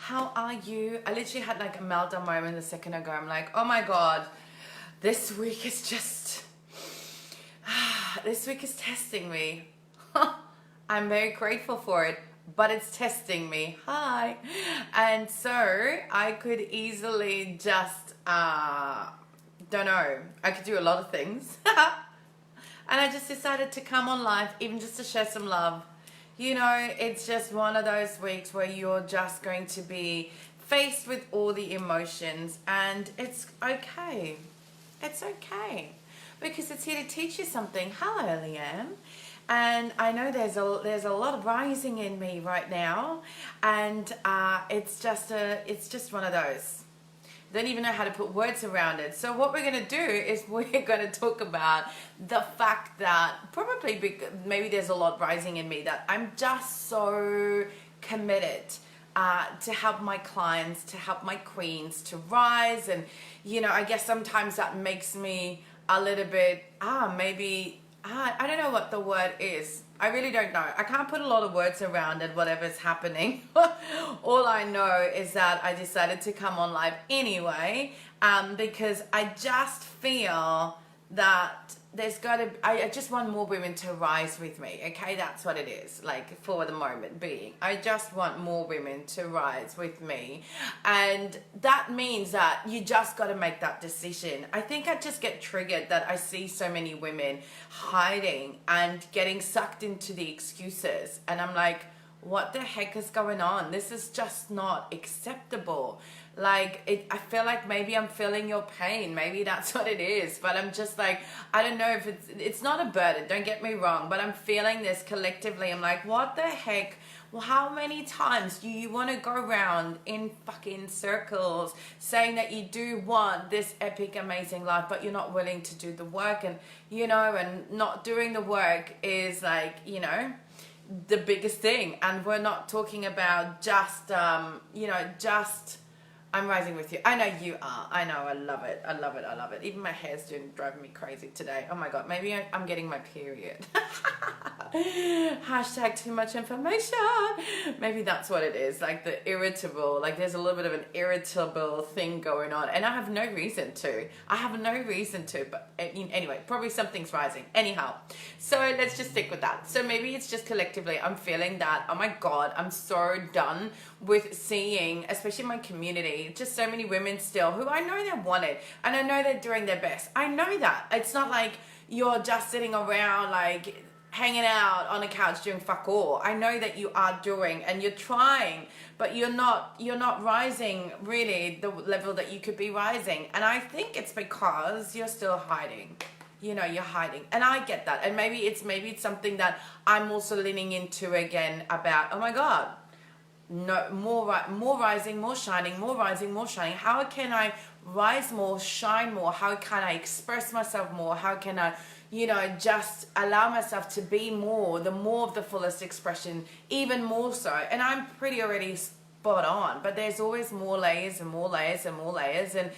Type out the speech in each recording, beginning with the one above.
How are you? I literally had like a meltdown moment a second ago. I'm like, oh my God, this week is just, this week is testing me. I'm very grateful for it, but it's testing me. Hi. And so I could easily just, don't know, I could do a lot of things. And I just decided to come on live, even just to share some love. You know, it's just one of those weeks where you're just going to be faced with all the emotions, and it's okay. It's okay. Because it's here to teach you something. Hello, Liam. And I know there's a lot of rising in me right now, and it's just one of those. Don't even know how to put words around it. So what we're going to do is we're going to talk about the fact that probably maybe there's a lot rising in me, that I'm just so committed to help my clients, to help my queens to rise. And, you know, I guess sometimes that makes me a little bit, maybe, I don't know what the word is. I really don't know. I can't put a lot of words around it, whatever's happening. All I know is that I decided to come on live anyway, because I just feel that there's got to, I just want more women to rise with me, okay? That's what it is, like, for the moment being. I just want more women to rise with me. And that means that you just got to make that decision. I think I just get triggered that I see so many women hiding and getting sucked into the excuses. And I'm like, what the heck is going on? This is just not acceptable. Like, I feel like maybe I'm feeling your pain. Maybe that's what it is. But I'm just like, I don't know if it's not a burden, don't get me wrong. But I'm feeling this collectively. I'm like, what the heck? Well, how many times do you want to go around in fucking circles saying that you do want this epic, amazing life, but you're not willing to do the work? And, you know, and not doing the work is like, you know, the biggest thing. And we're not talking about just, you know, just... I'm rising with you. I know you are. I know. I love it. I love it. I love it. Even my hair's driving me crazy today. Oh my God. Maybe I'm getting my period. Hashtag too much information. Maybe that's what it is. Like the irritable, like there's a little bit of an irritable thing going on. And I have no reason to. But anyway, probably something's rising. Anyhow. So let's just stick with that. So maybe it's just collectively, I'm feeling that, oh my God, I'm so done with seeing, especially my community, just so many women still who I know they want it, and I know they're doing their best. I know that. It's not like you're just sitting around like hanging out on a couch doing fuck all. I know that you are doing and you're trying, but you're not rising really the level that you could be rising. And I think it's because you're still hiding. You know, you're hiding. And I get that. And maybe it's something that I'm also leaning into again about, oh my God, no, more rising, more shining, more rising, more shining. How can I rise more, shine more? How can I express myself more? How can I, you know, just allow myself to be more, the more of the fullest expression, even more so? And I'm pretty already spot on, but there's always more layers and more layers and more layers. And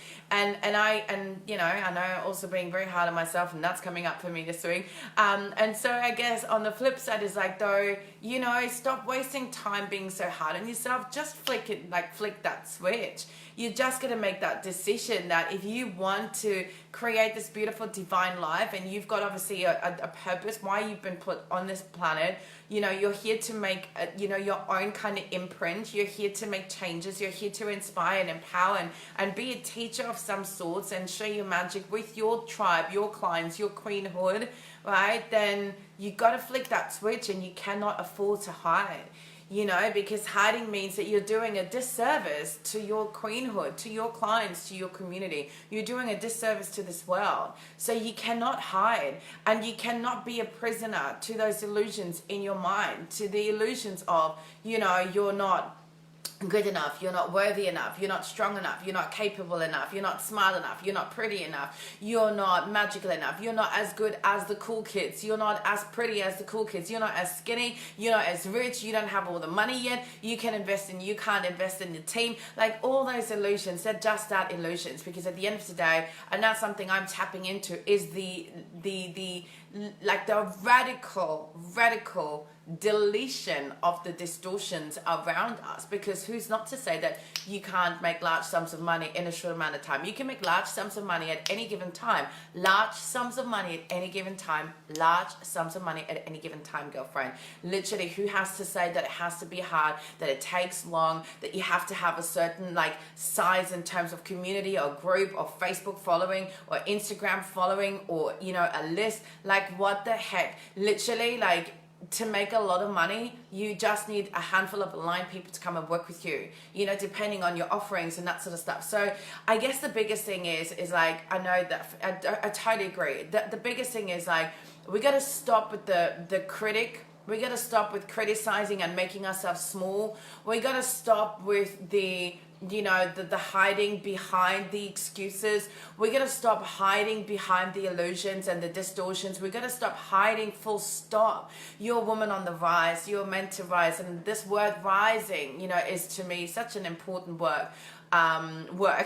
you know, I know also being very hard on myself, and that's coming up for me this week. And so I guess on the flip side is like, though, you know, stop wasting time being so hard on yourself. Just flick that switch. You just got to make that decision that if you want to create this beautiful divine life, and you've got obviously a purpose, why you've been put on this planet, you know, you're here to make, you know, your own kind of imprint. You're here to make changes. You're here to inspire and empower and be a teacher of some sorts and show your magic with your tribe, your clients, your queenhood, right? Then you got to flick that switch, and you cannot afford to hide. You know, because hiding means that you're doing a disservice to your queenhood, to your clients, to your community. You're doing a disservice to this world. So you cannot hide, and you cannot be a prisoner to those illusions in your mind, to the illusions of, you know, you're not good enough, you're not worthy enough, you're not strong enough, you're not capable enough, you're not smart enough, you're not pretty enough, you're not magical enough, you're not as good as the cool kids, you're not as pretty as the cool kids, you're not as skinny, you're not as rich, you don't have all the money yet, you can't invest in your team. Like, all those illusions, they're just that, illusions. Because at the end of the day, and that's something I'm tapping into, is the radical deletion of the distortions around us, because who's not to say that you can't make large sums of money in a short amount of time? You can make large sums of money at any given time. Large sums of money at any given time. Large sums of money at any given time, girlfriend. Literally, who has to say that it has to be hard, that it takes long, that you have to have a certain like size in terms of community or group or Facebook following or Instagram following or, you know, a list? Like, what the heck? Literally, like, to make a lot of money, you just need a handful of aligned people to come and work with you, you know, depending on your offerings and that sort of stuff. So I guess the biggest thing is like, I know that I totally agree. The biggest thing is like, we got to stop with the critic. We got to stop with criticizing and making ourselves small. We got to stop with the, you know, the hiding behind the excuses. We got to stop hiding behind the illusions and the distortions. We got to stop hiding, full stop. You're a woman on the rise. You're meant to rise. And this word rising, you know, is to me such an important word.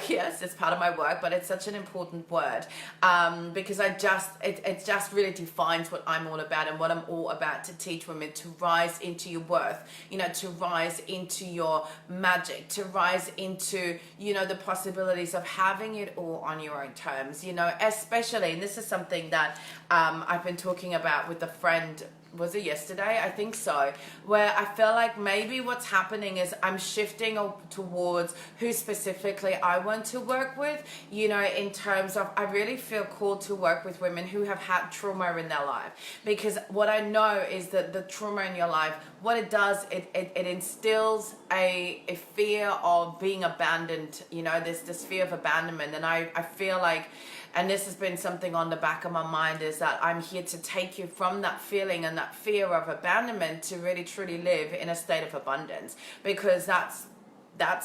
Yes, it's part of my work, but it's such an important word, because it just really defines what I'm all about and what I'm all about, to teach women to rise into your worth, you know, to rise into your magic, to rise into, you know, the possibilities of having it all on your own terms, you know, especially, and this is something that I've been talking about with a friend. Was it yesterday? I think so. Where I feel like maybe what's happening is I'm shifting towards who specifically I want to work with, you know, in terms of I really feel called to work with women who have had trauma in their life. Because what I know is that the trauma in your life, what it does, it instills a fear of being abandoned, you know, this fear of abandonment. And I feel like, and this has been something on the back of my mind, is that I'm here to take you from that feeling and that fear of abandonment to really truly live in a state of abundance, because that's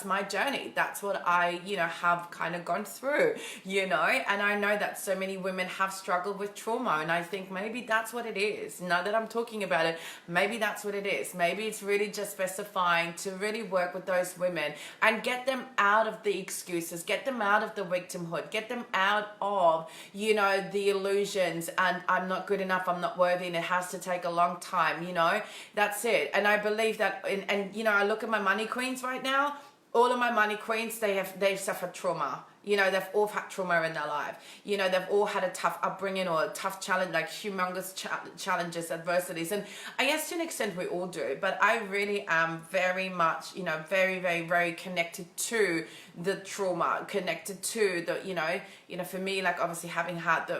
my journey. That's what I, you know, have kind of gone through, you know, and I know that so many women have struggled with trauma, and I think maybe that's what it is. Now that I'm talking about it, maybe that's what it is. Maybe it's really just specifying to really work with those women and get them out of the excuses, get them out of the victimhood, get them out of, you know, the illusions and I'm not good enough, I'm not worthy, and it has to take a long time, you know. That's it. And I believe that, and you know, I look at my money queens right now. All of my money queens, they've suffered trauma. You know, they've all had trauma in their life. You know, they've all had a tough upbringing or a tough challenge, like humongous challenges, adversities. And I guess to an extent we all do, but I really am very much, you know, very, very, very connected to the trauma, connected to the, you know, for me, like obviously having had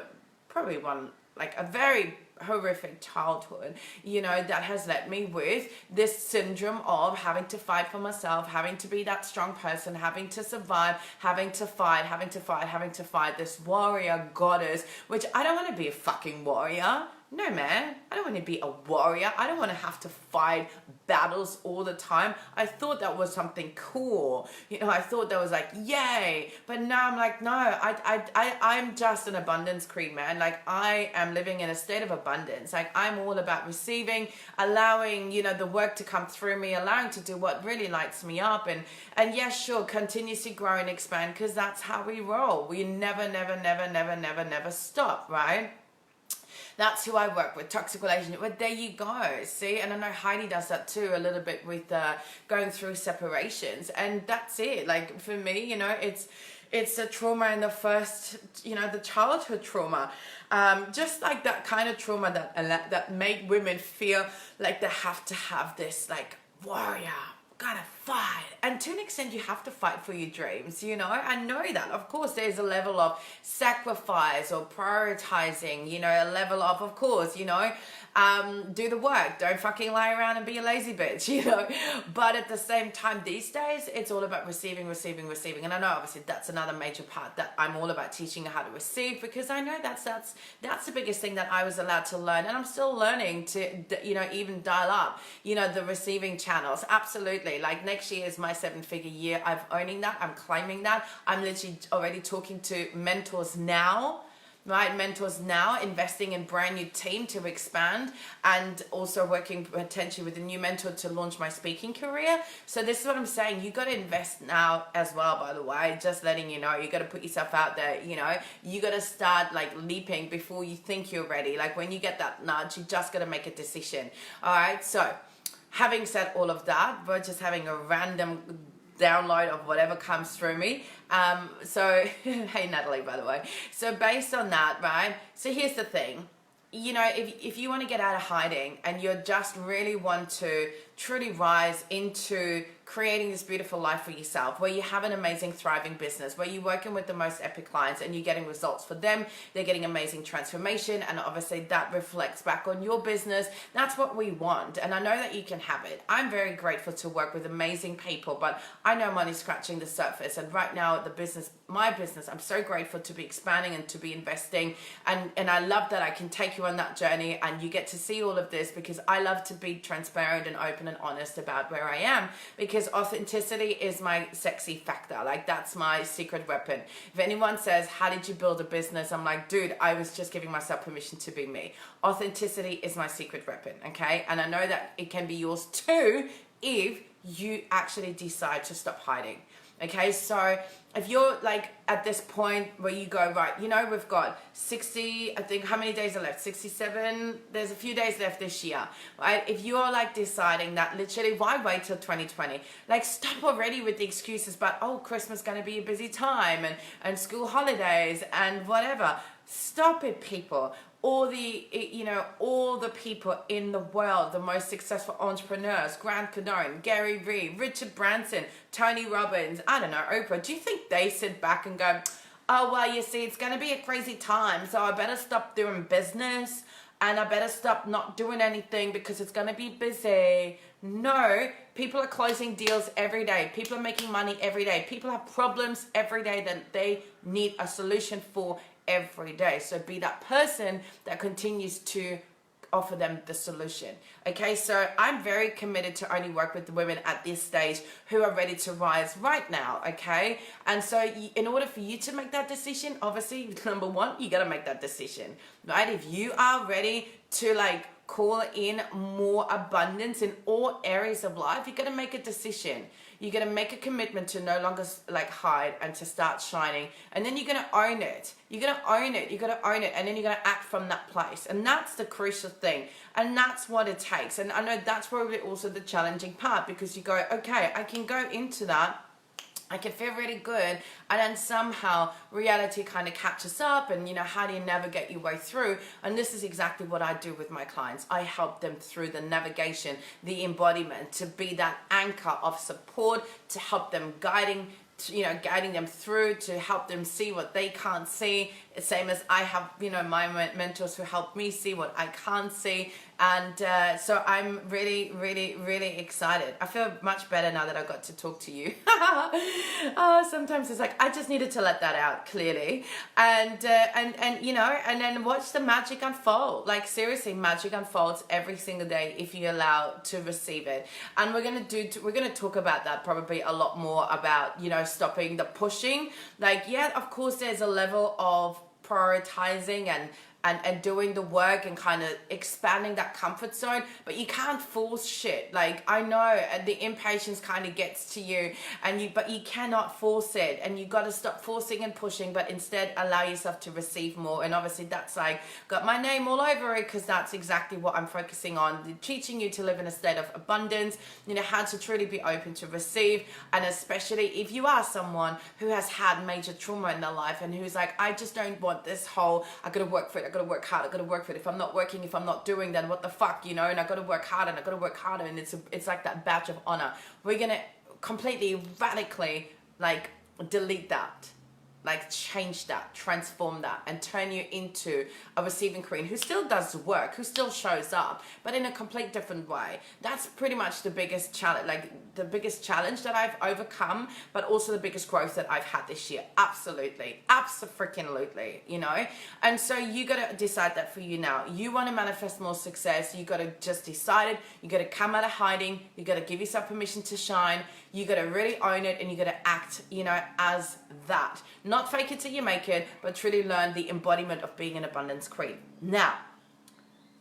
probably one, like a very horrific childhood, you know, that has left me with this syndrome of having to fight for myself, having to be that strong person, having to survive, having to fight, this warrior goddess, which I don't want to be a fucking warrior. No, man, I don't want to be a warrior. I don't want to have to fight battles all the time. I thought that was something cool. You know, I thought that was like, yay. But now I'm like, no, I'm just an abundance queen, man. Like, I am living in a state of abundance. Like, I'm all about receiving, allowing, you know, the work to come through me, allowing to do what really lights me up. And yes, sure, continuously grow and expand, because that's how we roll. We never stop, right? That's who I work with, toxic relationship. But there you go, see? And I know Heidi does that too a little bit with going through separations. And that's it. Like for me, you know, it's the trauma in the first, you know, the childhood trauma. Just like that kind of trauma that make women feel like they have to have this like warrior, gotta fight. And to an extent you have to fight for your dreams, you know. I know that of course there's a level of sacrifice or prioritizing, you know, a level of course, you know, do the work, don't fucking lie around and be a lazy bitch, you know. But at the same time these days it's all about receiving. And I know obviously that's another major part that I'm all about, teaching how to receive, because I know that's the biggest thing that I was allowed to learn, and I'm still learning to, you know, even dial up, you know, the receiving channels. Absolutely. Like next year is my 7-figure year. I'm owning that, I'm claiming that. I'm literally already talking to mentors now right? Mentors now, investing in brand new team to expand, and also working potentially with a new mentor to launch my speaking career. So this is what I'm saying. You got to invest now as well, by the way, just letting you know. You got to put yourself out there, you know. You got to start like leaping before you think you're ready. Like when you get that nudge, you just got to make a decision. All right. So having said all of that, we're just having a random download of whatever comes through me. So hey Natalie, by the way. So based on that, right? So here's the thing. You know, if you want to get out of hiding and you just really want to truly rise into creating this beautiful life for yourself, where you have an amazing, thriving business, where you're working with the most epic clients and you're getting results for them, they're getting amazing transformation, and obviously that reflects back on your business. That's what we want, and I know that you can have it. I'm very grateful to work with amazing people, but I know I'm only scratching the surface, and right now my business, I'm so grateful to be expanding and to be investing, and I love that I can take you on that journey and you get to see all of this, because I love to be transparent and open and honest about where I am, because authenticity is my sexy factor. Like that's my secret weapon. If anyone says, how did you build a business? I'm like, dude, I was just giving myself permission to be me. Authenticity is my secret weapon, okay? And I know that it can be yours too if you actually decide to stop hiding. Okay, so if you're like at this point where you go, right, you know, we've got 60, I think, how many days are left? 67, there's a few days left this year, right? If you're like deciding that literally, why wait till 2020? Like stop already with the excuses, but oh, Christmas is going to be a busy time and school holidays and whatever. Stop it, people. All the people in the world, the most successful entrepreneurs, Grant Cardone, Gary Vee, Richard Branson, Tony Robbins, I don't know, Oprah, do you think they sit back and go, oh, well, you see, it's going to be a crazy time, so I better stop doing business and I better stop not doing anything because it's going to be busy? No, people are closing deals every day. People are making money every day. People have problems every day that they need a solution for every day. So be that person that continues to offer them the solution. Okay, so I'm very committed to only work with the women at this stage who are ready to rise right now. Okay, and so in order for you to make that decision, obviously, number one, you got to make that decision, right? If you are ready to like call in more abundance in all areas of life, you got to make a decision. You're going to make a commitment to no longer like hide and to start shining. And then you're going to own it. You're going to own it. You're going to own it. And then you're going to act from that place. And that's the crucial thing. And that's what it takes. And I know that's probably also the challenging part, because you go, okay, I can go into that. I can feel really good, and then somehow reality kind of catches up, and you know, how do you navigate your way through? And this is exactly what I do with my clients. I help them through the navigation, the embodiment, to be that anchor of support, to help them guiding them through, to help them see what they can't see. Same as I have, my mentors who help me see what I can't see. And so I'm really, really, really excited. I feel much better now that I got to talk to you. Sometimes it's like, I just needed to let that out clearly. And then watch the magic unfold. Like seriously, magic unfolds every single day if you allow to receive it. And we're going to talk about that probably a lot more, about, stopping the pushing. Like, yeah, of course there's a level of prioritizing and doing the work and kind of expanding that comfort zone, but you can't force shit. Like, I know the impatience kind of gets to you, but you cannot force it, and you got to stop forcing and pushing, but instead allow yourself to receive more. And obviously that's like got my name all over it, because that's exactly what I'm focusing on, teaching you to live in a state of abundance, how to truly be open to receive. And especially if you are someone who has had major trauma in their life and who's like, I just don't want this whole, I gotta work for it, I gotta work hard, I gotta work for it. If I'm not working, if I'm not doing, then what the fuck, and I gotta work harder, and I gotta work harder, and it's like that badge of honor. We're gonna completely, radically, like, delete that. Like, change that, transform that, and turn you into a receiving queen who still does the work, who still shows up, but in a complete different way. That's pretty much the biggest challenge, that I've overcome, but also the biggest growth that I've had this year. Absolutely. Abso-freaking-lutely, And so you got to decide that for you now. You want to manifest more success. You got to just decide it. You got to come out of hiding. You got to give yourself permission to shine. You got to really own it, and you got to act, as that. Not fake it till you make it, but truly learn the embodiment of being an abundance queen. Now,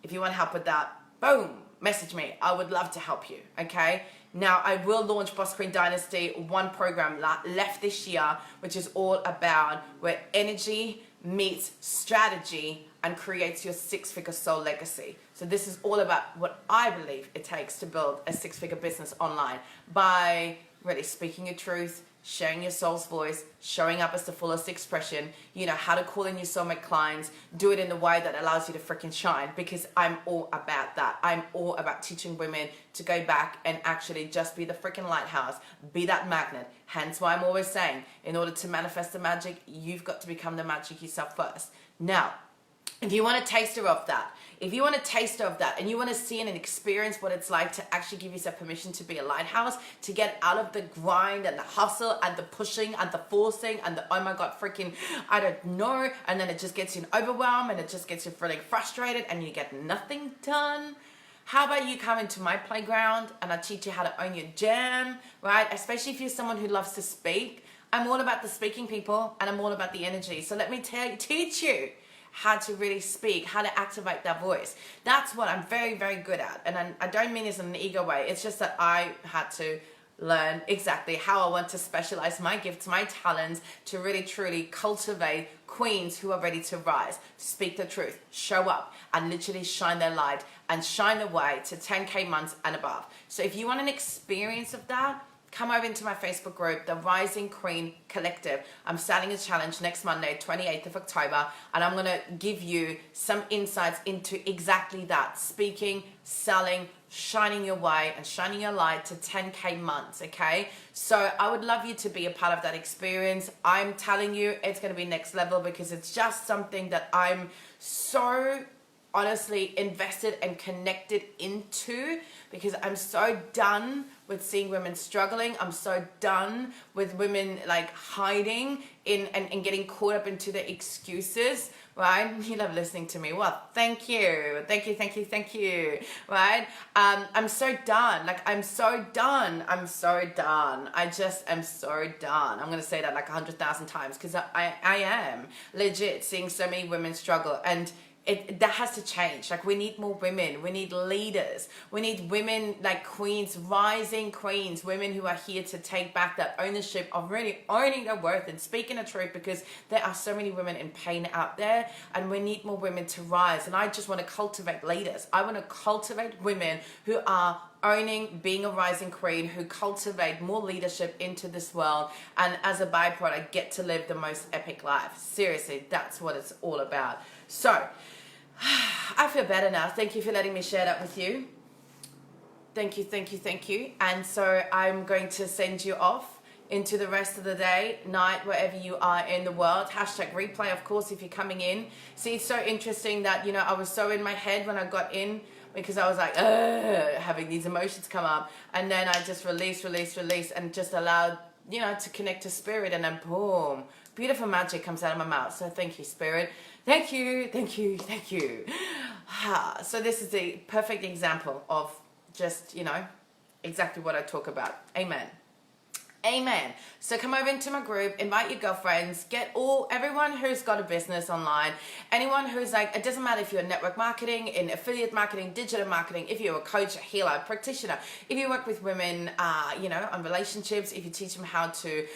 if you want help with that, boom, message me. I would love to help you, okay? Now, I will launch Boss Queen Dynasty, one program left this year, which is all about where energy meets strategy and creates your six-figure soul legacy. So this is all about what I believe it takes to build a six-figure business online by really speaking your truth, sharing your soul's voice, showing up as the fullest expression, how to call in your soulmate clients, do it in a way that allows you to freaking shine, because I'm all about that. I'm all about teaching women to go back and actually just be the freaking lighthouse, be that magnet. Hence why I'm always saying, in order to manifest the magic, you've got to become the magic yourself first. Now, if you want a taster of that, and you want to see and experience what it's like to actually give yourself permission to be a lighthouse, to get out of the grind and the hustle and the pushing and the forcing and the, oh my God, freaking, I don't know. And then it just gets you overwhelmed and it just gets you feeling frustrated and you get nothing done. How about you come into my playground and I teach you how to own your jam, right? Especially if you're someone who loves to speak. I'm all about the speaking, people, and I'm all about the energy. So let me teach you how to really speak, how to activate that voice. That's what I'm very, very good at. And I don't mean this in an ego way. It's just that I had to learn exactly how I want to specialize my gifts, my talents, to really, truly cultivate queens who are ready to rise, speak the truth, show up, and literally shine their light and shine the way to 10K months and above. So if you want an experience of that, come over into my Facebook group, the Rising Queen Collective. I'm starting a challenge next Monday, 28th of October, and I'm going to give you some insights into exactly that. Speaking, selling, shining your way, and shining your light to 10K months, okay? So I would love you to be a part of that experience. I'm telling you, it's going to be next level because it's just something that I'm so honestly invested and connected into, because I'm so done with seeing women struggling. I'm so done with women like hiding in and getting caught up into the excuses, right? You love listening to me. Well, thank you, right? I'm so done. I'm so done. I just am so done. I'm gonna say that like 100,000 times because I am legit seeing so many women struggle, and that has to change. Like, we need more women. We need leaders. We need women like queens, rising queens, women who are here to take back that ownership of really owning their worth and speaking the truth, because there are so many women in pain out there, and we need more women to rise. And I just want to cultivate leaders. I want to cultivate women who are owning, being a rising queen, who cultivate more leadership into this world, and as a byproduct get to live the most epic life. Seriously, that's what it's all about. So I feel better now. Thank you for letting me share that with you. Thank you. And so I'm going to send you off into the rest of the day, night, wherever you are in the world. Hashtag replay, of course, if you're coming in. See, it's so interesting that, I was so in my head when I got in, because I was like, having these emotions come up. And then I just release, and just allowed, to connect to spirit. And then boom, beautiful magic comes out of my mouth. So thank you, spirit. Thank you. So this is the perfect example of just, exactly what I talk about. Amen. So come over into my group, invite your girlfriends, get everyone who's got a business online, anyone who's like, it doesn't matter if you're in network marketing, in affiliate marketing, digital marketing, if you're a coach, a healer, a practitioner, if you work with women, on relationships, if you teach them how to,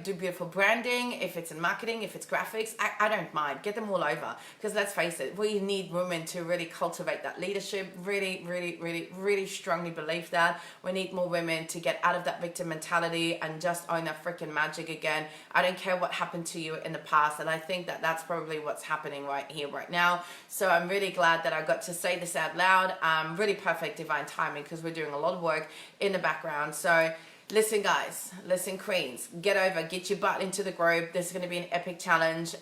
do beautiful branding, if it's in marketing, if it's graphics, I don't mind. Get them all over, because let's face it, we need women to really cultivate that leadership. Really strongly believe that. We need more women to get out of that victim mentality and just own that freaking magic again. I don't care what happened to you in the past, and I think that that's probably what's happening right here, right now. So I'm really glad that I got to say this out loud. Really perfect divine timing, because we're doing a lot of work in the background. So listen, guys, queens, get your butt into the group. This is going to be an epic challenge,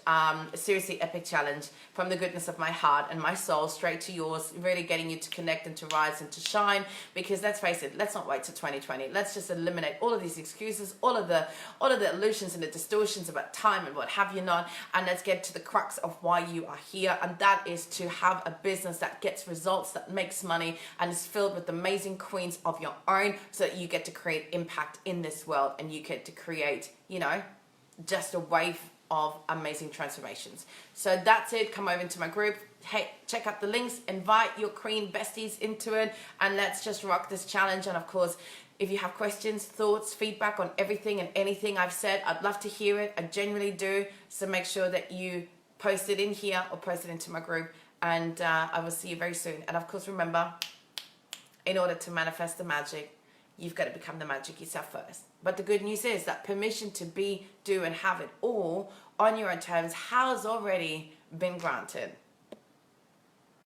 seriously epic challenge, from the goodness of my heart and my soul straight to yours, really getting you to connect and to rise and to shine. Because let's face it, let's not wait till 2020. Let's just eliminate all of these excuses, all of the illusions and the distortions about time and what have you not, and let's get to the crux of why you are here, and that is to have a business that gets results, that makes money, and is filled with amazing queens of your own, so that you get to create impact impact in this world, and you get to create, you know, just a wave of amazing transformations. So that's it. Come over into my group. Hey, check out the links, invite your queen besties into it, and let's just rock this challenge. And of course, if you have questions, thoughts, feedback on everything and anything I've said, I'd love to hear it. I genuinely do. So make sure that you post it in here or post it into my group, and I will see you very soon. And of course, remember, in order to manifest the magic, you've got to become the magic yourself first. But the good news is that permission to be, do, and have it all on your own terms has already been granted.